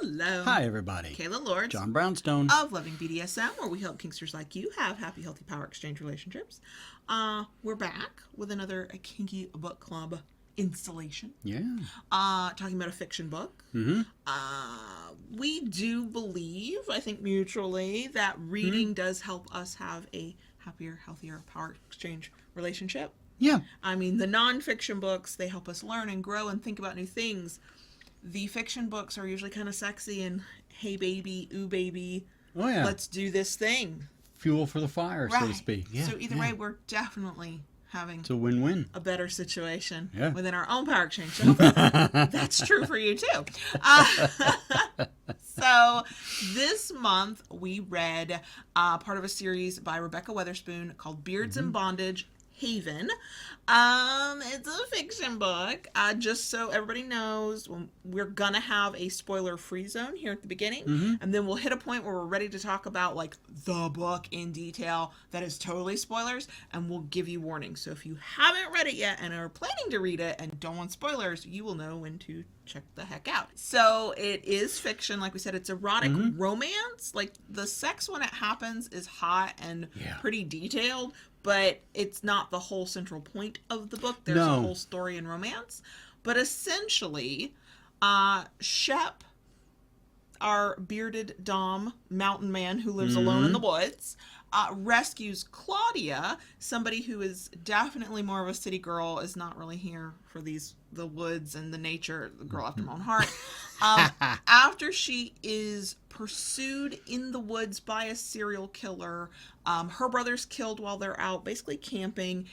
Hello. Hi, everybody. Kayla Lords. John Brownstone. Of Loving BDSM, where we help kinksters like you have happy, healthy power exchange relationships. We're back with another Kinky Book Club installation. Yeah. Talking about a fiction book. Mm-hmm. We do believe, I think mutually, that reading does help us have a happier, healthier power exchange relationship. Yeah. I mean, the non-fiction books, they help us learn and grow and think about new things. The fiction books are usually kind of sexy and, hey baby, ooh baby, Oh, yeah. let's do this thing. Fuel for the fire, so to speak. Yeah. So either way, we're definitely having It's a win-win. a better situation Yeah. within our own power exchange. So that's true for you too. So this month we read part of a series by Rebekah Weatherspoon called Beards in Bondage, Haven. It's a fiction book. Just so everybody knows, we're gonna have a spoiler-free zone here at the beginning, and then we'll hit a point where we're ready to talk about like the book in detail that is totally spoilers, and we'll give you warnings. So if you haven't read it yet and are planning to read it and don't want spoilers, you will know when to check the heck out. So it is fiction, like we said. It's erotic romance. Like the sex when it happens is hot and pretty detailed, but it's not the whole central point of the book. There's a whole story and romance. But essentially, Shep, our bearded Dom mountain man who lives alone in the woods, rescues Claudia, somebody who is definitely more of a city girl, is not really here for the woods and the nature, the girl after my own heart. After she is pursued in the woods by a serial killer, her brother's killed while they're out basically camping.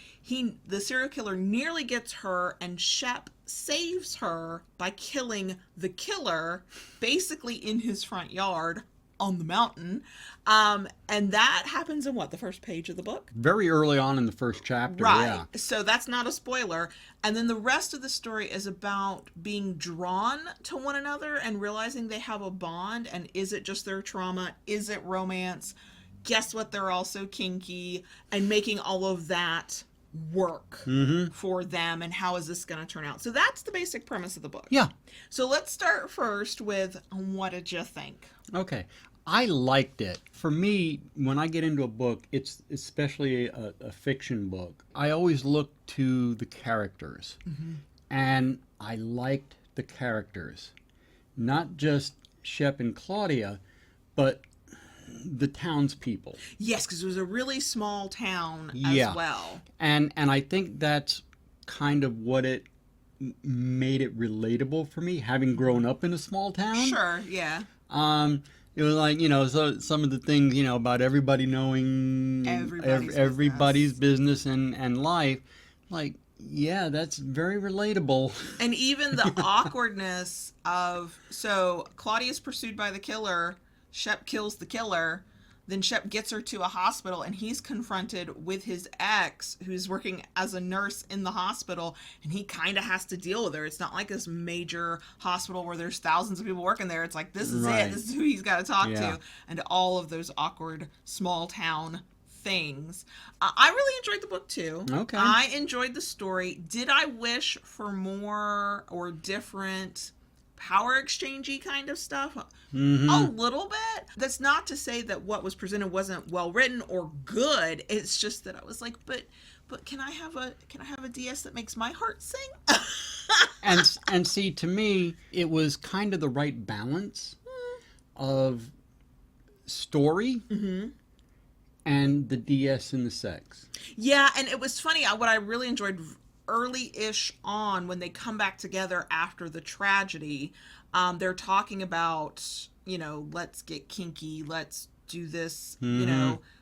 The serial killer nearly gets her, and Shep saves her by killing the killer basically in his front yard on the mountain. And that happens in the first page of the book? Very early on in the first chapter, right. Yeah. So that's not a spoiler. And then the rest of the story is about being drawn to one another and realizing they have a bond. And is it just their trauma? Is it romance? Guess what? They're also kinky, and making all of that work for them, and how is this going to turn out? So that's the basic premise of the book. Yeah. So let's start first with, what did you think? Okay. I liked it. For me, when I get into a book, it's especially a fiction book, I always look to the characters. And I liked the characters. Not just Shep and Claudia, but the townspeople. Yes, because it was a really small town as well. And I think that's kind of what it made it relatable for me, having grown up in a small town. Sure, yeah. It was like, so some of the things, about everybody knowing everybody's business and life, like, yeah, that's very relatable. And even the awkwardness of, so Claudia's pursued by the killer, Shep kills the killer, then Shep gets her to a hospital, and he's confronted with his ex, who's working as a nurse in the hospital, and he kind of has to deal with her. It's not like this major hospital where there's thousands of people working there. It's like, this is it. This is who he's got to talk to. And all of those awkward small town things. I really enjoyed the book, too. Okay. I enjoyed the story. Did I wish for more or different power exchangey kind of stuff? A little bit. That's not to say that what was presented wasn't well written or good. It's just that I was like, but can I have a DS that makes my heart sing? and see, to me, it was kind of the right balance of story and the DS and the sex. Yeah, and it was funny. What I really enjoyed early-ish on, when they come back together after the tragedy, they're talking about, let's get kinky, let's do this,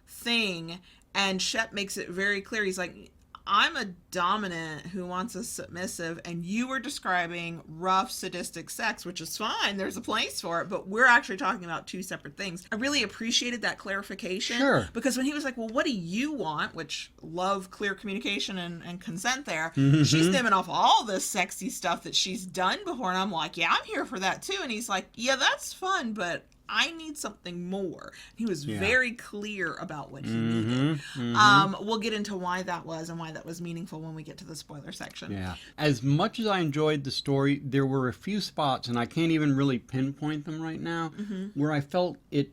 thing. And Shep makes it very clear. He's like, I'm a dominant who wants a submissive, and you were describing rough, sadistic sex, which is fine. There's a place for it, but we're actually talking about two separate things. I really appreciated that clarification. Sure. Because when he was like, well, what do you want? Which, love clear communication and consent there. She's naming off all this sexy stuff that she's done before, and I'm like, yeah, I'm here for that too. And he's like, yeah, that's fun, but I need something more. He was Yeah. very clear about what he needed. We'll get into why that was and why that was meaningful when we get to the spoiler section. Yeah. As much as I enjoyed the story, there were a few spots, and I can't even really pinpoint them right now, where I felt it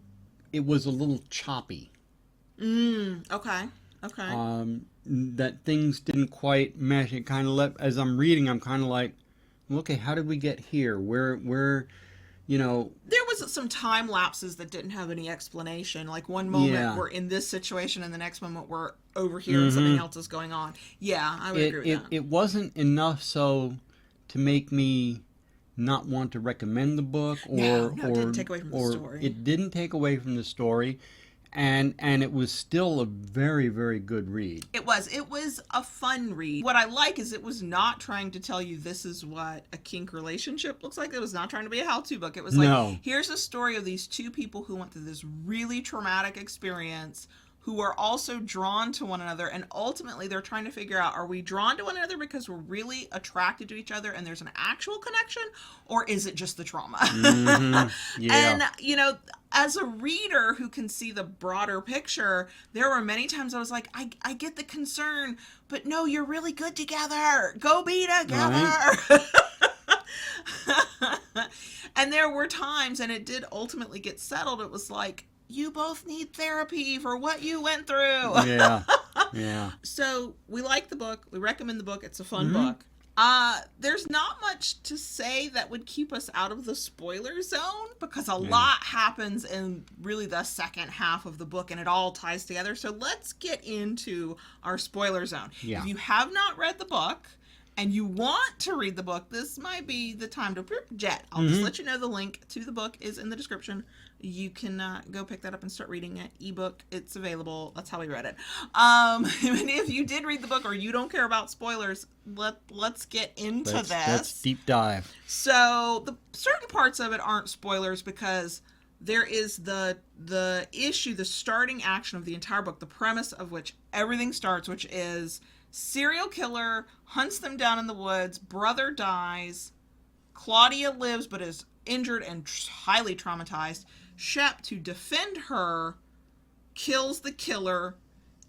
was a little choppy. Okay. That things didn't quite mesh. It kind of as I'm reading, I'm kind of like, okay, how did we get here? Where, you know... There was some time lapses that didn't have any explanation. Like one moment Yeah. we're in this situation and the next moment we're over here and something else is going on. Yeah, I would agree with that. It wasn't enough so to make me not want to recommend the book, or No, it didn't take away from the story. It didn't take away from the story, and it was still a very, very good read. It was a fun read. What I like is it was not trying to tell you this is what a kink relationship looks like. It was not trying to be a how-to book. It was like, here's a story of these two people who went through this really traumatic experience, who are also drawn to one another, and ultimately they're trying to figure out, are we drawn to one another because we're really attracted to each other and there's an actual connection, or is it just the trauma? Yeah. And, you know, as a reader who can see the broader picture, there were many times I was like, I get the concern, but no, you're really good together. Go be together. Right. And there were times, and it did ultimately get settled, it was like, you both need therapy for what you went through. Yeah. So we like the book. We recommend the book. It's a fun book. There's not much to say that would keep us out of the spoiler zone, because a lot happens in really the second half of the book and it all ties together. So let's get into our spoiler zone. Yeah. If you have not read the book and you want to read the book, this might be the time to jet. I'll just let you know the link to the book is in the description. You can go pick that up and start reading it. Ebook, it's available. That's how we read it. And if you did read the book or you don't care about spoilers, let's get into this. Let's deep dive. So the certain parts of it aren't spoilers because there is the issue, the starting action of the entire book, the premise of which everything starts, which is serial killer hunts them down in the woods, brother dies, Claudia lives but is injured and highly traumatized. Shep, to defend her, kills the killer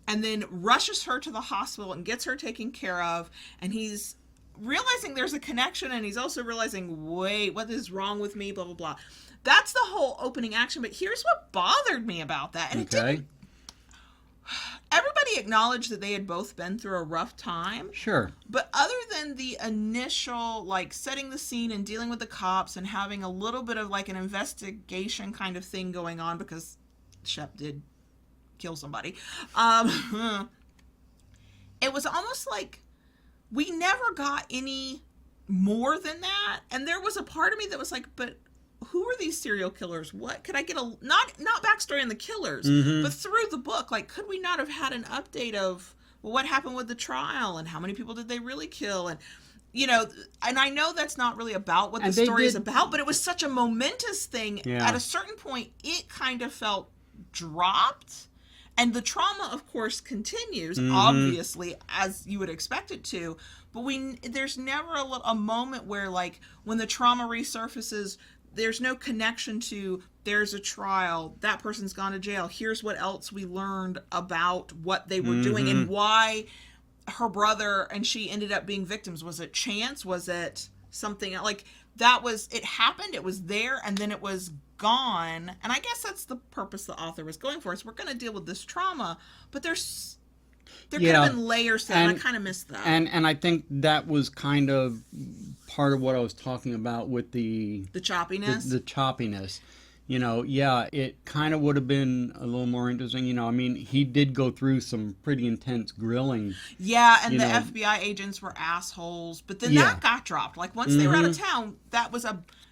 and then rushes her to the hospital and gets her taken care of. And he's realizing there's a connection, and he's also realizing, wait, what is wrong with me, blah, blah, blah. That's the whole opening action. But here's what bothered me about that. And everybody acknowledged that they had both been through a rough time. Sure. But other than the initial, like, setting the scene and dealing with the cops and having a little bit of, like, an investigation kind of thing going on, because Shep did kill somebody, it was almost like we never got any more than that. And there was a part of me that was like, but who are these serial killers? What could I get not backstory on the killers, but through the book, like, could we not have had an update of, well, what happened with the trial and how many people did they really kill? And, you know, and I know that's not really about what the story is about, but it was such a momentous thing. Yeah. At a certain point, it kind of felt dropped. And the trauma, of course, continues, obviously, as you would expect it to. But there's never a moment where, like, when the trauma resurfaces, there's no connection to, there's a trial, that person's gone to jail, here's what else we learned about what they were doing and why her brother and she ended up being victims. Was it chance? Was it something like that? It happened, it was there, and then it was gone. And I guess that's the purpose the author was going for, is we're going to deal with this trauma, but there could have been layers to it, and I kind of missed that. And I think that was kind of part of what I was talking about with the choppiness. The choppiness. You know, it kind of would have been a little more interesting. You know, I mean, he did go through some pretty intense grilling. Yeah, and the FBI agents were assholes. But then that got dropped. Like, once they were out of town,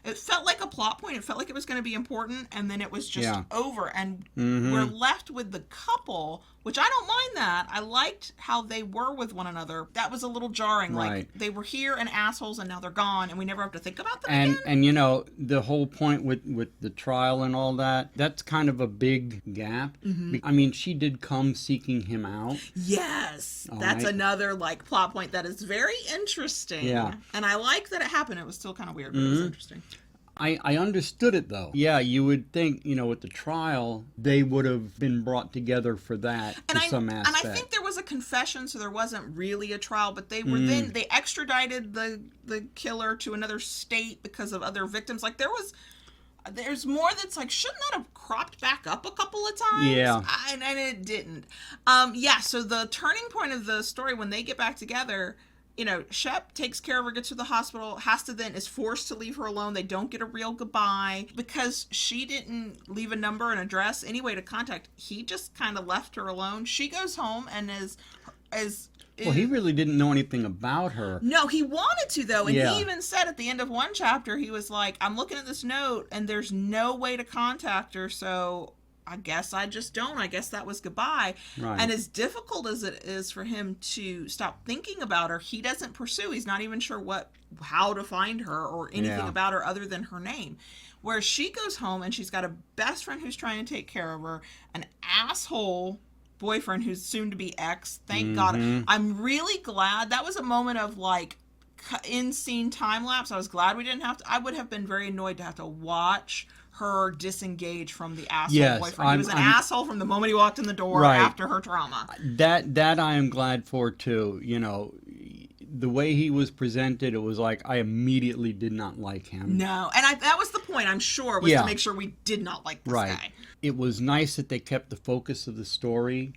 it felt like a plot point. It felt like it was going to be important, and then it was just over. And we're left with the couple, which I don't mind that. I liked how they were with one another. That was a little jarring. Right. Like, they were here and assholes, and now they're gone, and we never have to think about them again. And you know, the whole point with the trial and all that, that's kind of a big gap. I mean, she did come seeking him out. Yes. That's another, like, plot point that is very interesting. Yeah. And I like that it happened. It was still kind of weird, but it was interesting. I understood it, though. Yeah, you would think, at the trial, they would have been brought together for that some aspect. And I think there was a confession, so there wasn't really a trial, but they were then, they extradited the killer to another state because of other victims. Like, there's more that's like, shouldn't that have cropped back up a couple of times? Yeah. And it didn't. So the turning point of the story, when they get back together, Shep takes care of her, gets to the hospital, is forced to leave her alone. They don't get a real goodbye because she didn't leave a number and address, any way to contact. He just kind of left her alone. She goes home and well, he really didn't know anything about her. No, he wanted to, though. And he even said at the end of one chapter, he was like, I'm looking at this note and there's no way to contact her, so I guess I just don't. I guess that was goodbye. Right. And as difficult as it is for him to stop thinking about her, he doesn't pursue. He's not even sure how to find her or anything about her other than her name. Where she goes home and she's got a best friend who's trying to take care of her, an asshole boyfriend who's soon to be ex. Thank God. I'm really glad. That was a moment of like in-scene time lapse. I was glad we didn't have to. I would have been very annoyed to have to watch her disengage from the asshole boyfriend. He was an asshole from the moment he walked in the door after her trauma. That I am glad for too. The way he was presented, it was like I immediately did not like him. No, and that was the point, I'm sure, was to make sure we did not like this guy. It was nice that they kept the focus of the story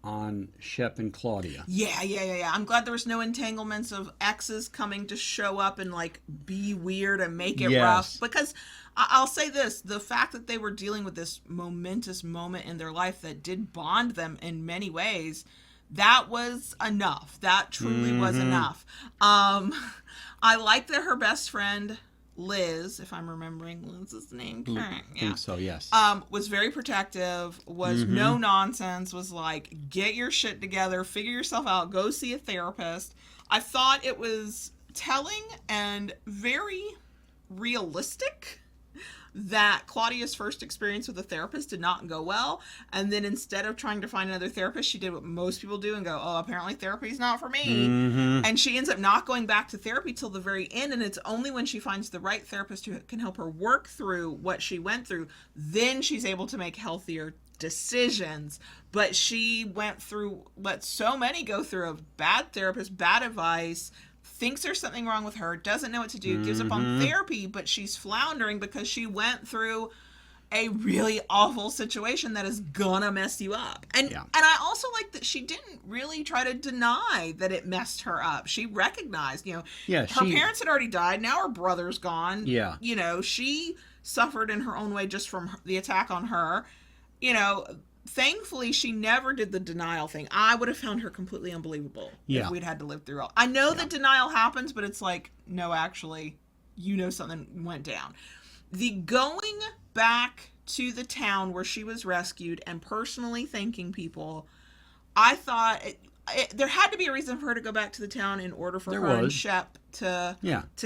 on Shep and Claudia. Yeah. I'm glad there was no entanglements of exes coming to show up and like be weird and make it rough. Because I'll say this, the fact that they were dealing with this momentous moment in their life that did bond them in many ways, that was enough. That truly was enough. I like that her best friend, Liz, if I'm remembering Liz's name correct. I think so, yes. Was very protective, was no nonsense, was like, get your shit together, figure yourself out, go see a therapist. I thought it was telling and very realistic that Claudia's first experience with a therapist did not go well, and then instead of trying to find another therapist, she did what most people do and go, oh, apparently therapy's not for me. And she ends up not going back to therapy till the very end, and it's only when she finds the right therapist who can help her work through what she went through, then she's able to make healthier decisions. But she went through what so many go through, of bad therapist, bad advice, thinks there's something wrong with her, doesn't know what to do, gives up on therapy, but she's floundering because she went through a really awful situation that is gonna mess you up. And I also like that she didn't really try to deny that it messed her up. She recognized, her parents had already died, now her brother's gone. She suffered in her own way just from the attack on her. Thankfully, she never did the denial thing. I would have found her completely unbelievable if we'd had to live through all. I know that denial happens, but it's like, no, actually, something went down. The going back to the town where she was rescued and personally thanking people, I thought there had to be a reason for her to go back to the town in order for her and Shep to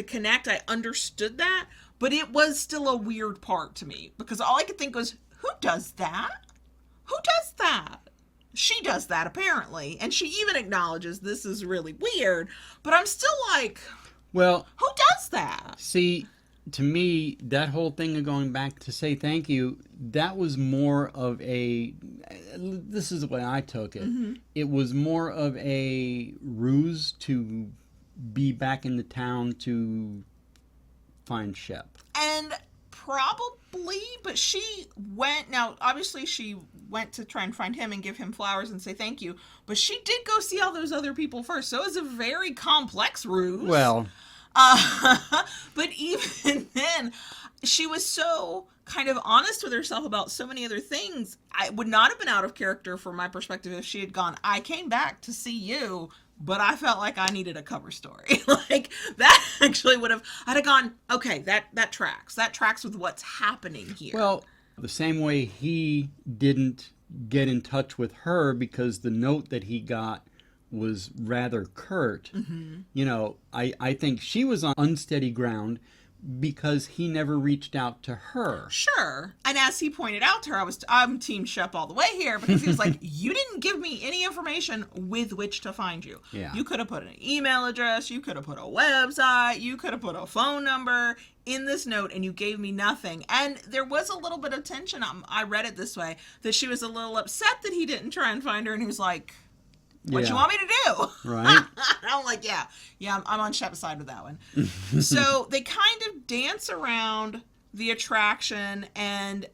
connect. I understood that, but it was still a weird part to me because all I could think was, who does that? Who does that? She does that, apparently. And she even acknowledges this is really weird. But I'm still like, well, who does that? See, to me, that whole thing of going back to say thank you, that was more of this is the way I took it. It was more of a ruse to be back in the town to find Shep. And probably, but she went, now obviously she went to try and find him and give him flowers and say thank you, but she did go see all those other people first, so it was a very complex ruse. Well, but even then, she was so kind of honest with herself about so many other things. I would not have been out of character from my perspective if she had gone, I came back to see you, but I felt like I needed a cover story. Like, that actually would have, I'd have gone, okay, that tracks. That tracks with what's happening here. Well, the same way he didn't get in touch with her because the note that he got was rather curt. I think she was on unsteady ground, because he never reached out to her. Sure. And as he pointed out to her, I'm Team Shep all the way here, because he was like, you didn't give me any information with which to find you. Yeah. You could have put an email address, you could have put a website, you could have put a phone number in this note, and you gave me nothing. And there was a little bit of tension. I read it this way, that she was a little upset that he didn't try and find her, and he was like, what you want me to do? Right. I'm like, yeah, I'm on Shep's side with that one. So they kind of dance around the attraction and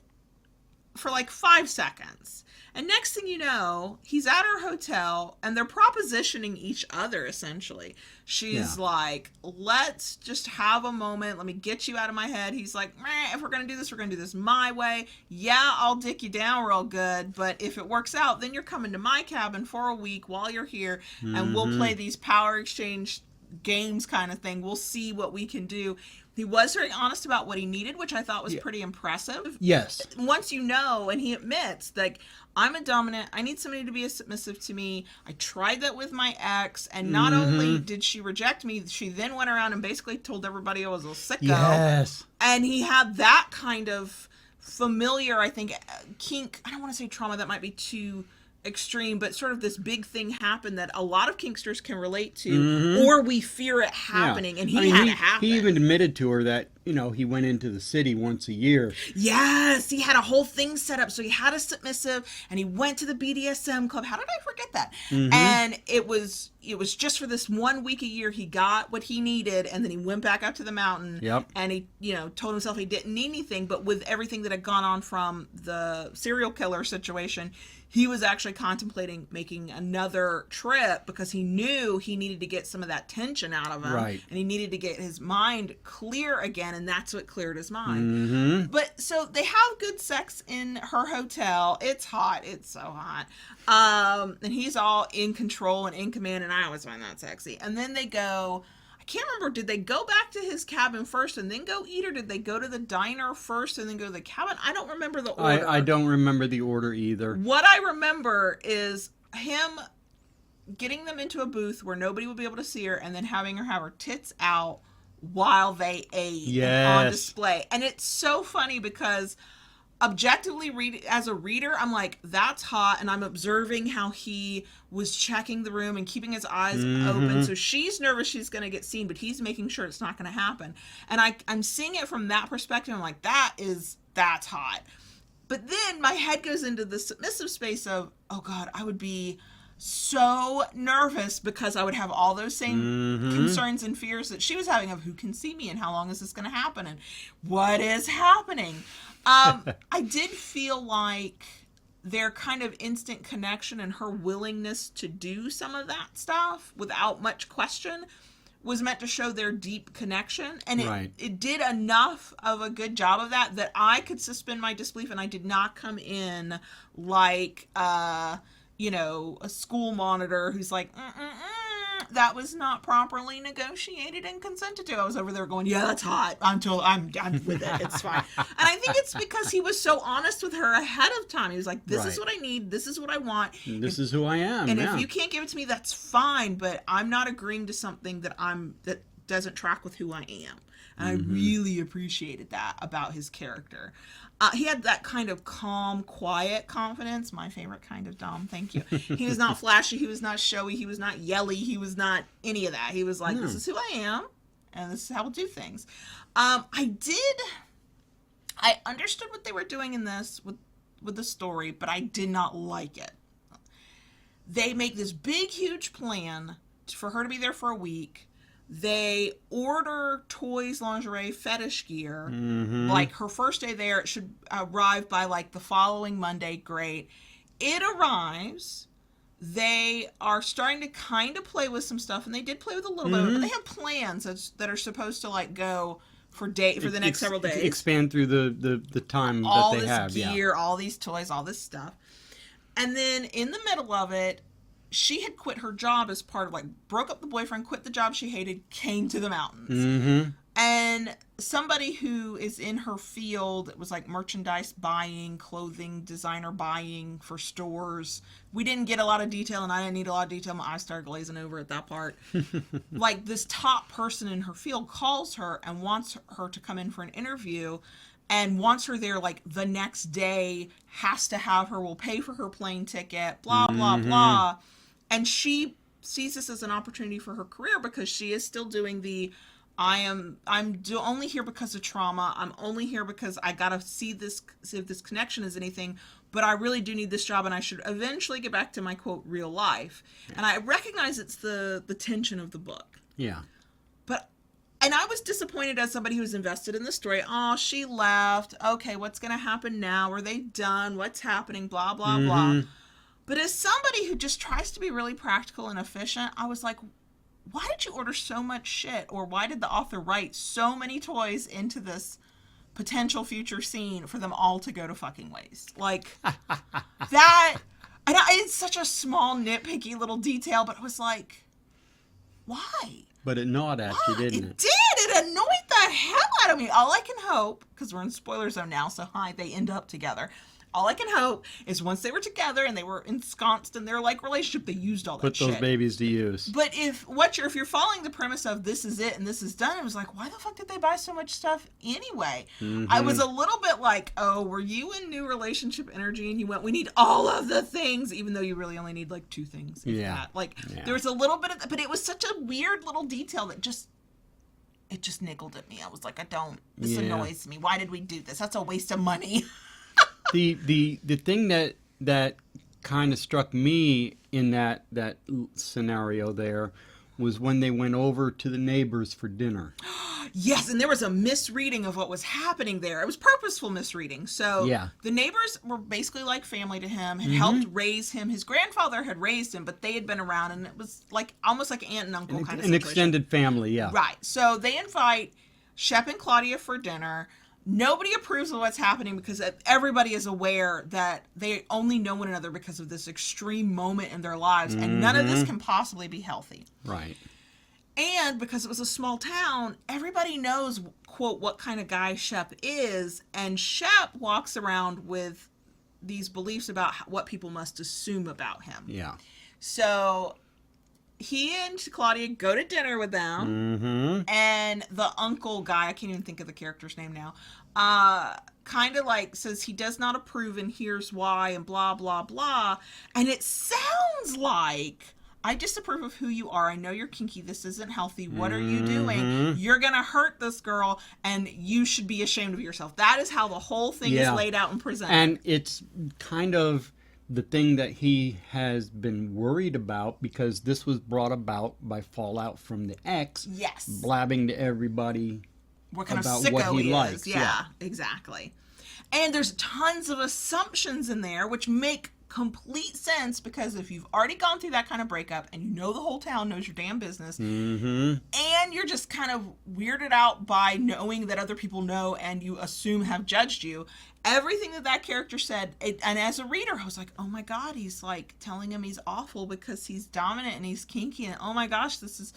for like 5 seconds. And next thing you know, he's at her hotel and they're propositioning each other, essentially. She's like, let's just have a moment. Let me get you out of my head. He's like, if we're going to do this, we're going to do this my way. Yeah, I'll dick you down real good. But if it works out, then you're coming to my cabin for a week while you're here. And we'll play these power exchange games kind of thing. We'll see what we can do. He was very honest about what he needed, which I thought was pretty impressive. Yes. Once you know, and he admits, like, I'm a dominant, I need somebody to be a submissive to me. I tried that with my ex, and not only did she reject me, she then went around and basically told everybody I was a sicko. Yes. And he had that kind of familiar, I think, kink, I don't want to say trauma, that might be too extreme, but sort of this big thing happened that a lot of kinksters can relate to, or we fear it happening, and he had it happen. He even admitted to her that, he went into the city once a year. Yes, he had a whole thing set up. So he had a submissive, and he went to the BDSM club. How did I forget that? And it was just for this 1 week a year. He got what he needed, and then he went back up to the mountain. Yep. And he, told himself he didn't need anything. But with everything that had gone on from the serial killer situation, he was actually contemplating making another trip because he knew he needed to get some of that tension out of him. Right. And he needed to get his mind clear again, and that's what cleared his mind. But so they have good sex in her hotel. It's hot. It's so hot. And he's all in control and in command, and I always find that sexy. And then they go, I can't remember, did they go back to his cabin first and then go eat, or did they go to the diner first and then go to the cabin? I don't remember the order. I don't remember the order either. What I remember is him getting them into a booth where nobody would be able to see her, and then having her have her tits out while they ate on display. And it's so funny because objectively, as a reader, I'm like, that's hot, and I'm observing how he was checking the room and keeping his eyes open. So she's nervous she's going to get seen, but he's making sure it's not going to happen. And I'm seeing it from that perspective. I'm like, that's hot. But then my head goes into the submissive space of, oh God, I would be so nervous because I would have all those same concerns and fears that she was having of who can see me and how long is this going to happen and what is happening. I did feel like their kind of instant connection and her willingness to do some of that stuff without much question was meant to show their deep connection. And it did enough of a good job of that I could suspend my disbelief, and I did not come in like a school monitor who's like, that was not properly negotiated and consented to. I was over there going, yeah, that's hot. I'm with it. It's fine. And I think it's because he was so honest with her ahead of time. He was like, this is what I need. This is what I want. This is who I am. And if you can't give it to me, that's fine. But I'm not agreeing to something that doesn't track with who I am. And I really appreciated that about his character. He had that kind of calm, quiet confidence. My favorite kind of dom. Thank you. He was not flashy. He was not showy. He was not yelly. He was not any of that. He was like, this is who I am, and this is how we'll do things. I understood what they were doing in this with the story, but I did not like it. They make this big, huge plan for her to be there for a week. They order toys, lingerie, fetish gear. Like her first day there, it should arrive by like the following Monday. Great. It arrives. They are starting to kind of play with some stuff, and they did play with a little bit, but they have plans that are supposed to like go for the next several days. Expand through the time all that they have. All this gear, all these toys, all this stuff. And then in the middle of it, she had quit her job as part of broke up the boyfriend, quit the job she hated, came to the mountains. And somebody who is in her field, it was like merchandise buying, clothing, designer buying for stores. We didn't get a lot of detail, and I didn't need a lot of detail. My eyes started glazing over at that part. Like, this top person in her field calls her and wants her to come in for an interview, and wants her there like the next day, has to have her, will pay for her plane ticket, blah, blah, blah. And she sees this as an opportunity for her career, because she is still doing the, I'm only here because of trauma. I'm only here because I gotta see if this connection is anything. But I really do need this job, and I should eventually get back to my, quote, real life. And I recognize it's the tension of the book. Yeah. And I was disappointed as somebody who's invested in the story. Oh, she left. Okay, what's going to happen now? Are they done? What's happening? Blah, blah, blah. But as somebody who just tries to be really practical and efficient, I was like, why did you order so much shit? Or why did the author write so many toys into this potential future scene for them all to go to fucking waste? Like, that, and it's such a small, nitpicky little detail, but it was like, why? But it gnawed at you, didn't it? It did. It annoyed the hell out of me. All I can hope, because we're in spoiler zone now, so they end up together. All I can hope is once they were together and they were ensconced in their like relationship, they used all that shit. Put those babies to use. But if you're following the premise of this is it and this is done, it was like, why the fuck did they buy so much stuff anyway? I was a little bit like, oh, were you in new relationship energy and you went, we need all of the things, even though you really only need like 2 things. There was a little bit of, but it was such a weird little detail that just niggled at me. I was like, this annoys me. Why did we do this? That's a waste of money. The thing that kind of struck me in that scenario there was when they went over to the neighbors for dinner. Yes, and there was a misreading of what was happening there. It was purposeful misreading. So the neighbors were basically like family to him, had helped raise him. His grandfather had raised him, but they had been around, and it was like almost like aunt and uncle kind of situation. An extended family, yeah. Right. So they invite Shep and Claudia for dinner. Nobody approves of what's happening because everybody is aware that they only know one another because of this extreme moment in their lives, and none of this can possibly be healthy. Right. And because it was a small town, everybody knows, quote, what kind of guy Shep is, and Shep walks around with these beliefs about what people must assume about him. Yeah. So he and Claudia go to dinner with them, and the uncle guy, I can't even think of the character's name now, kind of like says he does not approve and here's why and blah, blah, blah. And it sounds like, I disapprove of who you are. I know you're kinky. This isn't healthy. What are you doing? You're going to hurt this girl, and you should be ashamed of yourself. That is how the whole thing is laid out and presented. And it's kind of the thing that he has been worried about, because this was brought about by fallout from the ex. Yes. Blabbing to everybody what kind about of sicko what he is. likes. Yeah, exactly. And there's tons of assumptions in there which make complete sense, because if you've already gone through that kind of breakup and you know the whole town knows your damn business, and you're just kind of weirded out by knowing that other people know and you assume have judged you, everything that character said, and as a reader, I was like, oh my God, he's like telling him he's awful because he's dominant and he's kinky, and oh my gosh, this is,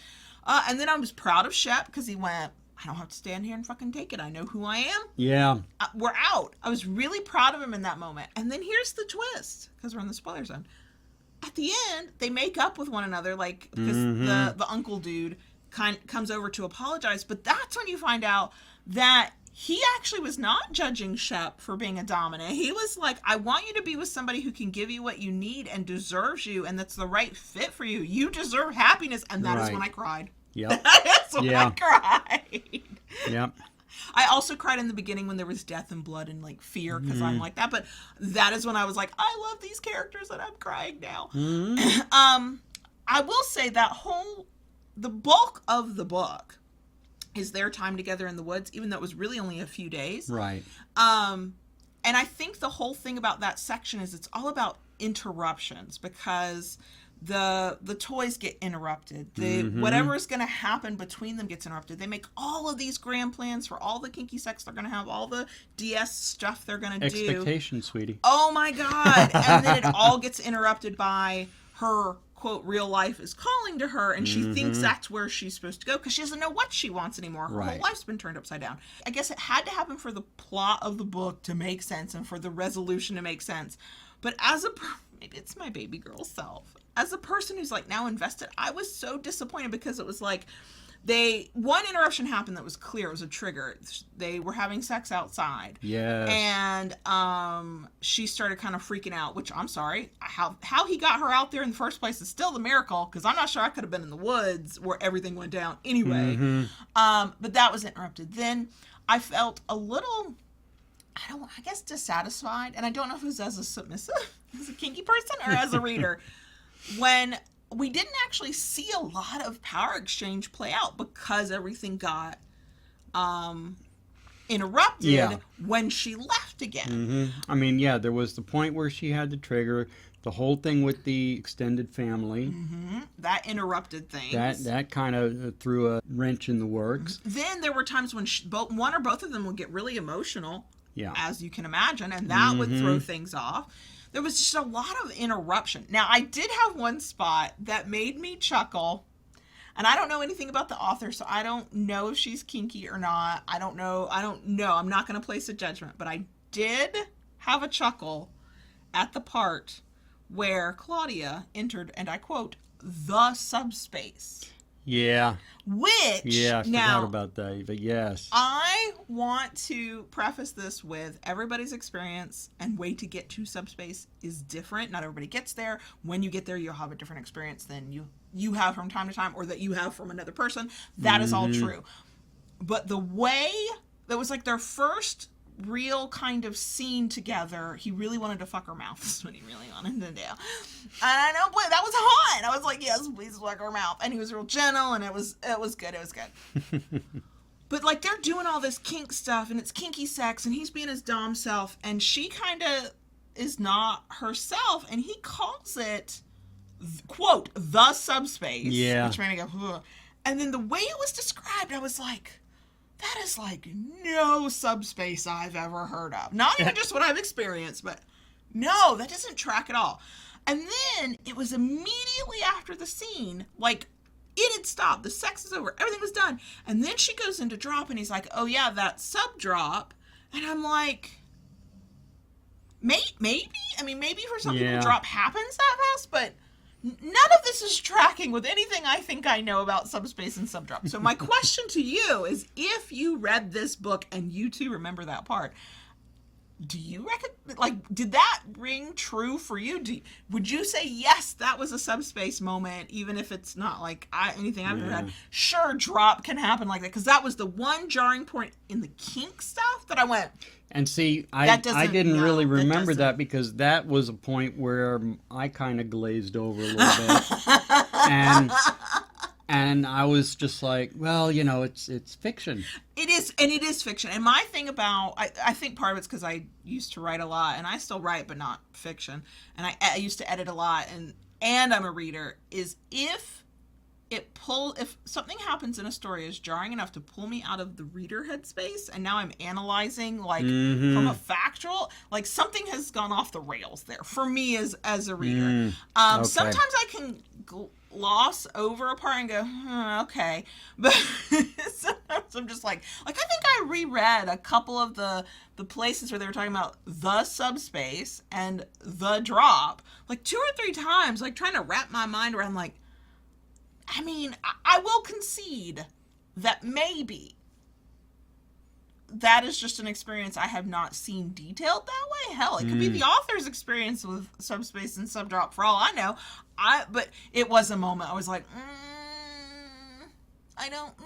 and then I was proud of Shep because he went, I don't have to stand here and fucking take it. I know who I am. Yeah. We're out. I was really proud of him in that moment. And then here's the twist, because we're in the spoiler zone. At the end, they make up with one another, like, because the uncle dude comes over to apologize. But that's when you find out that he actually was not judging Shep for being a dominant. He was like, I want you to be with somebody who can give you what you need and deserves you, and that's the right fit for you. You deserve happiness. And that is when I cried. Yep. That's when I cried. Yep. I also cried in the beginning when there was death and blood and like fear, because I'm like that. But that is when I was like, I love these characters and I'm crying now. I will say that the bulk of the book is their time together in the woods, even though it was really only a few days. Right. And I think the whole thing about that section is it's all about interruptions, because the toys get interrupted. Whatever is going to happen between them gets interrupted. They make all of these grand plans for all the kinky sex they're going to have, all the DS stuff they're going to do. Expectations, sweetie. Oh my God. And then it all gets interrupted by her, quote, real life is calling to her, and she thinks that's where she's supposed to go because she doesn't know what she wants anymore. Her whole life's been turned upside down. I guess it had to happen for the plot of the book to make sense and for the resolution to make sense. But maybe it's my baby girl self. As a person who's like now invested, I was so disappointed because it was like one interruption happened that was clear. It was a trigger. They were having sex outside. Yes. And she started kind of freaking out, which I'm sorry. How he got her out there in the first place is still the miracle, because I'm not sure I could have been in the woods where everything went down anyway. But that was interrupted. Then I felt a little, I guess dissatisfied. And I don't know if it was as a submissive, as a kinky person, or as a reader. When we didn't actually see a lot of power exchange play out because everything got interrupted when she left again. I mean, yeah, there was the point where she had the trigger, the whole thing with the extended family. That interrupted things. That kind of threw a wrench in the works. Then there were times when one or both of them would get really emotional, as you can imagine, and that would throw things off. There was just a lot of interruption. Now, I did have one spot that made me chuckle, and I don't know anything about the author, so I don't know if she's kinky or not. I don't know. I'm not going to place a judgment, but I did have a chuckle at the part where Claudia entered, and I quote, the subspace. Yeah. Which, yeah, I forgot about that, but yes. I want to preface this with everybody's experience and way to get to subspace is different. Not everybody gets there. When you get there, you'll have a different experience than you have from time to time, or that you have from another person. That is all true. But the way that was like their first real kind of scene together, he really wanted to fuck her mouth. That's what he really wanted to do. And I know, boy, that was hot. I was like, yes, please fuck her mouth. And he was real gentle, and it was good. It was good. But like they're doing all this kink stuff, and it's kinky sex, and he's being his dom self, and she kind of is not herself, and he calls it, quote, the subspace. Yeah. Which made me go, ugh. And then the way it was described, I was like, that is like no subspace I've ever heard of. Not even just what I've experienced, but no, that doesn't track at all. And then it was immediately after the scene, like it had stopped. The sex is over. Everything was done. And then she goes into drop, and he's like, oh yeah, that sub drop. And I'm like, maybe? I mean, maybe for some people drop happens that fast, but none of this is tracking with anything I think I know about subspace and subdrop. So my question to you is, if you read this book and you too remember that part, do you reckon, like, did that ring true for you? Would you say, yes, that was a subspace moment, even if it's not like anything I've ever had? Sure, drop can happen like that, because that was the one jarring point in the kink stuff that I went, and see, I didn't really remember that because that was a point where I kind of glazed over a little bit. And I was just like, well, you know, it's fiction. It is fiction. And my thing about, I think part of it's because I used to write a lot, and I still write, but not fiction. And I used to edit a lot, and I'm a reader, is if something happens in a story is jarring enough to pull me out of the reader headspace, and now I'm analyzing like from a factual, like something has gone off the rails there for me as a reader. Okay. Sometimes I can gloss over a part and go, okay, but sometimes I'm just like I think I reread a couple of the places where they were talking about the subspace and the drop like 2 or 3 times, like trying to wrap my mind around, like, I mean, I will concede that maybe that is just an experience I have not seen detailed that way. Hell, it could be the author's experience with subspace and subdrop for all I know. But it was a moment I was like, I don't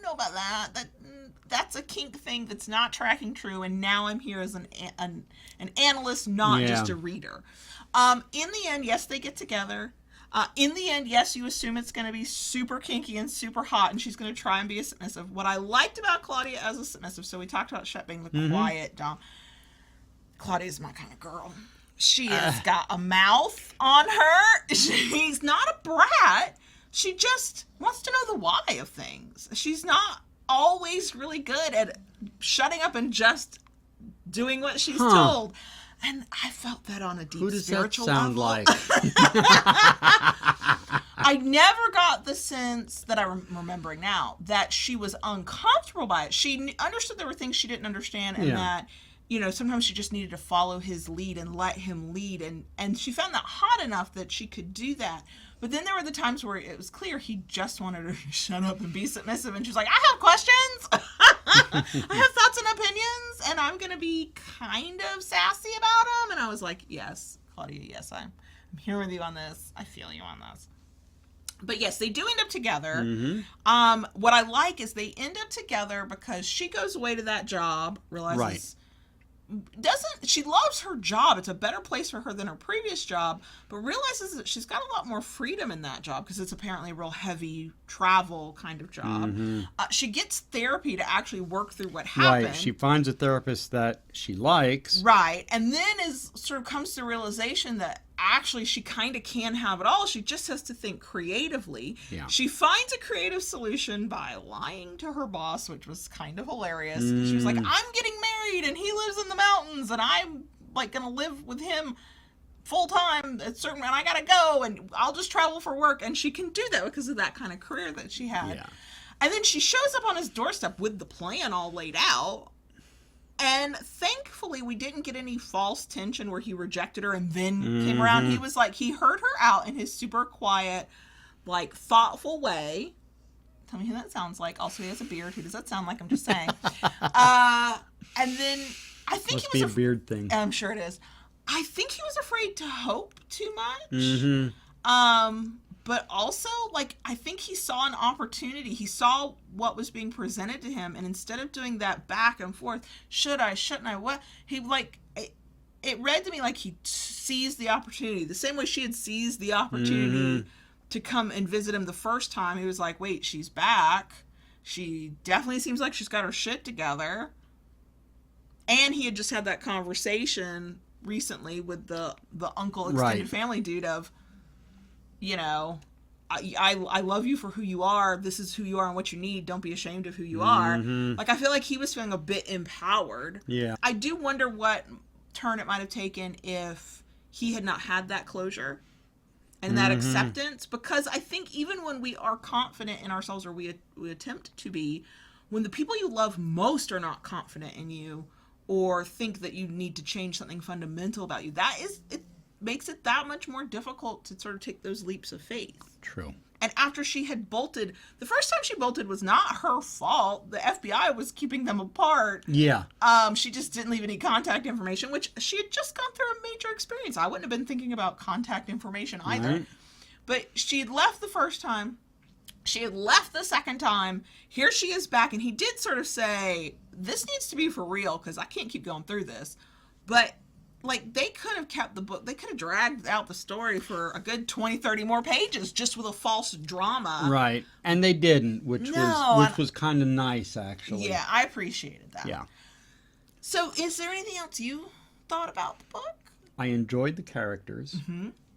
know about that. That's a kink thing that's not tracking true, and now I'm here as an analyst, not just a reader. In the end, yes, they get together. In the end, yes, you assume it's going to be super kinky and super hot, and she's going to try and be a submissive. What I liked about Claudia as a submissive, so we talked about Shep being the quiet dom. Claudia's my kind of girl. She has got a mouth on her. She's not a brat. She just wants to know the why of things. She's not always really good at shutting up and just doing what she's told. And I felt that on a deep Who does that spiritual sound level. like? I never got the sense that I'm remembering now that she was uncomfortable by it. She understood there were things she didn't understand, and that, you know, sometimes she just needed to follow his lead and let him lead. And she found that hot enough that she could do that. But then there were the times where it was clear he just wanted her to shut up and be submissive. And she was like, I have questions. I have thoughts and opinions. And I'm going to be kind of sassy about them. And I was like, yes, Claudia, yes, I'm here with you on this. I feel you on this. But yes, they do end up together. Mm-hmm. What I like is they end up together because she goes away to that job, realizes she loves her job. It's a better place for her than her previous job, but realizes that she's got a lot more freedom in that job because it's apparently a real heavy travel kind of job. Mm-hmm. She gets therapy to actually work through what happened. Right. She finds a therapist that she likes. Right. And then comes to the realization that actually she kind of can have it all. She just has to think creatively. Yeah. She finds a creative solution by lying to her boss, which was kind of hilarious. She was like, I'm getting married and he lives in the mountains and I'm like going to live with him full time and I got to go and I'll just travel for work. And she can do that because of that kind of career that she had. Yeah. And then she shows up on his doorstep with the plan all laid out. And thankfully, we didn't get any false tension where he rejected her and then came around. He was like, he heard her out in his super quiet, like, thoughtful way. Tell me who that sounds like. Also, he has a beard. Who does that sound like? I'm just saying. And then I think Must he was be a beard thing. I'm sure it is. I think he was afraid to hope too much. Mm-hmm. But also, like, I think he saw an opportunity. He saw what was being presented to him, and instead of doing that back and forth, should I, shouldn't I, what, he, like, it read to me like he seized the opportunity. The same way she had seized the opportunity to come and visit him the first time. He was like, wait, she's back. She definitely seems like she's got her shit together. And he had just had that conversation recently with the uncle extended family dude of, you know, I love you for who you are. This is who you are and what you need. Don't be ashamed of who you are. Like, I feel like he was feeling a bit empowered. Yeah. I do wonder what turn it might have taken if he had not had that closure and that acceptance. Because I think even when we are confident in ourselves, or we attempt to be, when the people you love most are not confident in you or think that you need to change something fundamental about you, it makes it that much more difficult to sort of take those leaps of faith. True. And after she had bolted, the first time she bolted was not her fault. The FBI was keeping them apart. Yeah. She just didn't leave any contact information, which she had just gone through a major experience. I wouldn't have been thinking about contact information either. Right. But she had left the first time. She had left the second time. Here she is back. And he did sort of say, this needs to be for real because I can't keep going through this. But like, they could have kept the book, they could have dragged out the story for a good 20, 30 more pages just with a false drama. Right. And they didn't, which was kind of nice, actually. Yeah, I appreciated that. Yeah. So, is there anything else you thought about the book? I enjoyed the characters.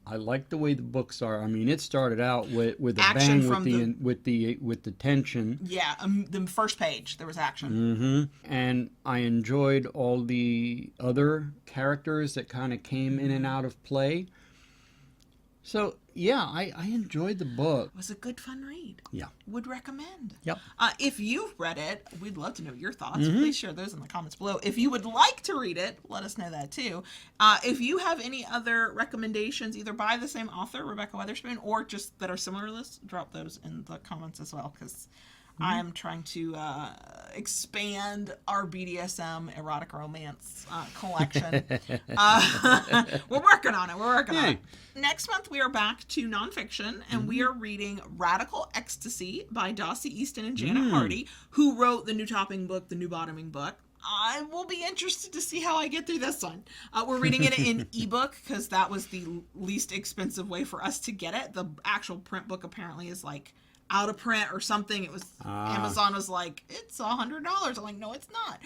I like the way the books are. I mean, it started out with a Action bang from with the tension. Yeah, the first page there was action. And I enjoyed all the other characters that kind of came in and out of play. So yeah, I enjoyed the book. It was a good fun read. Yeah. Would recommend. Yep. If you've read it, we'd love to know your thoughts. Please share those in the comments below. If you would like to read it, let us know that too. If you have any other recommendations, either by the same author, Rebekah Weatherspoon, or just that are similar to this, drop those in the comments as well, because I am trying to expand our BDSM erotic romance collection. We're working on it. We're working on it. Next month, we are back to nonfiction, and we are reading Radical Ecstasy by Dossie Easton and Janet Hardy, who wrote the new topping book, the new bottoming book. I will be interested to see how I get through this one. We're reading it in ebook because that was the least expensive way for us to get it. The actual print book apparently is like out of print or something. It was Amazon was like, it's $100. I'm like, no, it's not.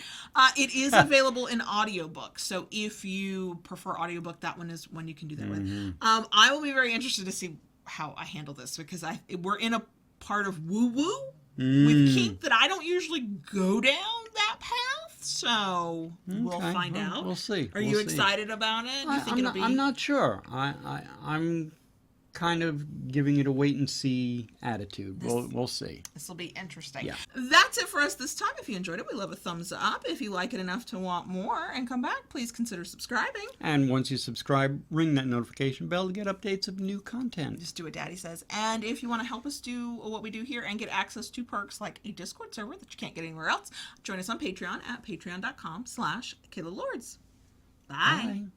It is available in audiobook. So if you prefer audiobook, that one is one you can do that with. I will be very interested to see how I handle this because we're in a part of woo-woo with kink that I don't usually go down that path. So we'll Okay, find well, out. we'll see. Are We'll you see. excited about it? Do you think it'll be? I'm not sure. I'm kind of giving it a wait and see attitude. We'll see. This will be interesting. Yeah. That's it for us this time. If you enjoyed it, we love a thumbs up. If you like it enough to want more and come back, please consider subscribing. And once you subscribe, ring that notification bell to get updates of new content. Just do what Daddy says. And if you want to help us do what we do here and get access to perks like a Discord server that you can't get anywhere else, join us on Patreon at patreon.com/KaylaLords. Bye. Bye.